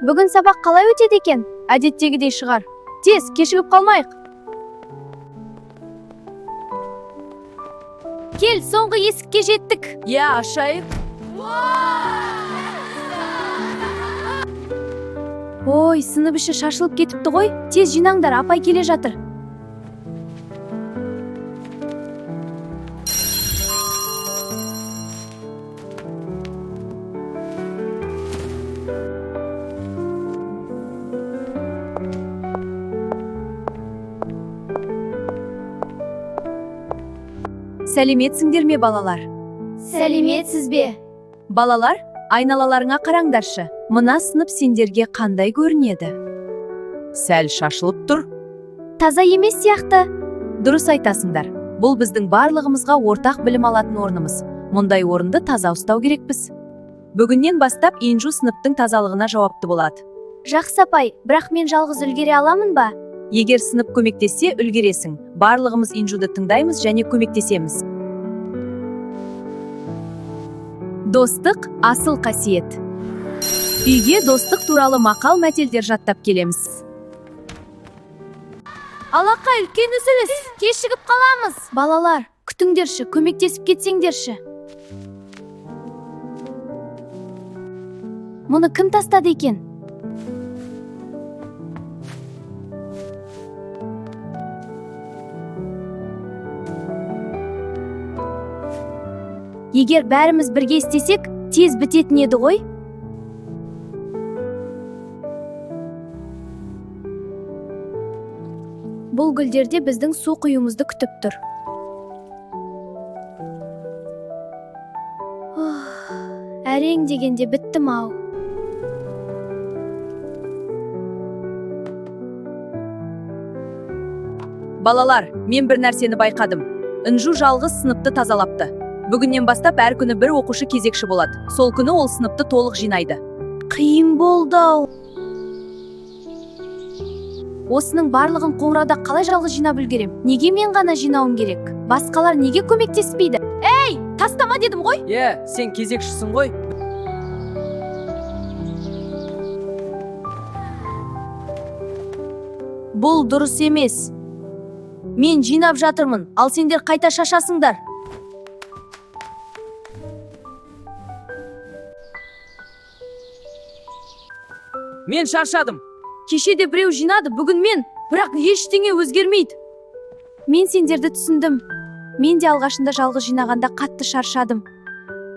Бүгін сабақ қалай өтеді екен? Әдеттегідей шығар. Тез, кешігіп қалмайық. Кел, соңғы есікке жеттік. Я, ашайық. Ой, сынып іші шашылып кетіпті ғой. Тез жинаңдар, апай келе жатыр. Сәлеметсіңдер ме, балалар? Сәлеметсіз бе? Балалар, айналаларыңа қараңдаршы. Мына сынып сендерге қандай көрінеді? Сәл шашылып тұр. Таза емес сияқты. Дұрыс айтасыңдар. Бұл біздің барлығымызға ортақ білім алатын орнымыз. Мұндай орынды таза ұстау керекпіз. Бүгіннен бастап Инжу сыныптың тазалығына жауапты болады. Жақсы апай, бірақ мен жалғыз үлгере аламын ба? Егер сынып көмектессе, үлгересің. Барлығымыз Инжуды тыңдаймыз және көмектесеміз. Достық – асыл қасиет. Үйге достық туралы мақал-мәтелдер жаттап келеміз. Алақай, үлкен үзіліс. Кешігіп қаламыз. Балалар, күтіңдерші, көмектесіп кетсеңдерші. Мұны кім тастады екен? Егер бәріміз бірге істесек, тез бітетін еді ғой? Бұл гүлдерде біздің су құюымызды күтіп тұр. Әрең дегенде біттім ау. Балалар, мен бір нәрсені байқадым. Инжу жалғыз сыныпты тазалапты. Бүгіннен бастап әр күні бір оқушы кезекші болады. Сол күні ол сыныпты толық жинайды. Қиын болды ау. Осының барлығын қоңырауда қалай жалғыз жинап үлгерем? Неге мен ғана жинауым керек? Басқалар неге көмектеспейді? Ей, тастама дедім ғой? Сен кезекшісің ғой. Бұл дұрыс емес. Мен жинап жатырмын, ал сендер қайта шашасыңдар. Мен шаршадым. Кешеде біреу жинады, бүгін мен, бірақ ештеңе өзгермейді. Мен сендерді түсіндім. Мен де алғашында жалғыз жинағанда қатты шаршадым.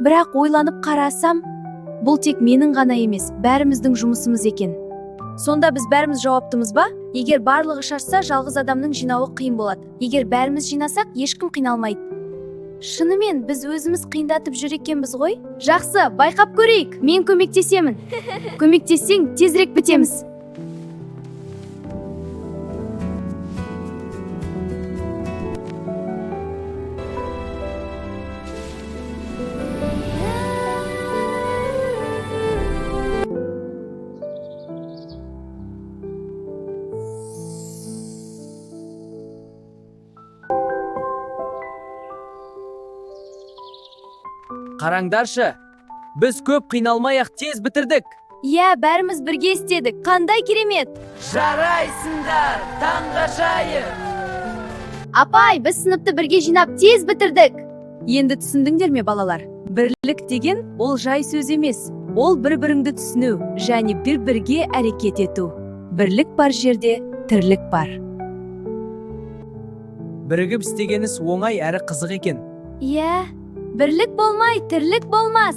Бірақ ойланып қарасам, бұл тек менің ғана емес, бәріміздің жұмысымыз екен. Сонда біз бәріміз жауаптымыз ба? Егер барлығы шаршаса, жалғыз адамның жинауы қиын болады. Егер бәріміз жинасақ, ешкім қиналмайды. Шынымен, біз өзіміз қиындатып жүр екенбіз ғой? Жақсы, байқап көрейік. Мен көмектесемін. Көмектессең, тезірек бітеміз. Қараңдаршы, біз көп қиналмай-ақ тез бітірдік. Иә, бәріміз бірге істедік. Қандай керемет! Жарайсыңдар, таңғажайып! Апай, біз сыныпты бірге жинап тез бітірдік. Енді түсіндіңдер ме, балалар? Бірлік деген ол жай сөз емес. Ол бір-біріңді түсіну және бір-бірге әрекет ету. Бірлік бар жерде тірлік бар. Бірігіп істегеніз оңай әрі қызық екен. Иә, бірлік болмай, тірлік болмас.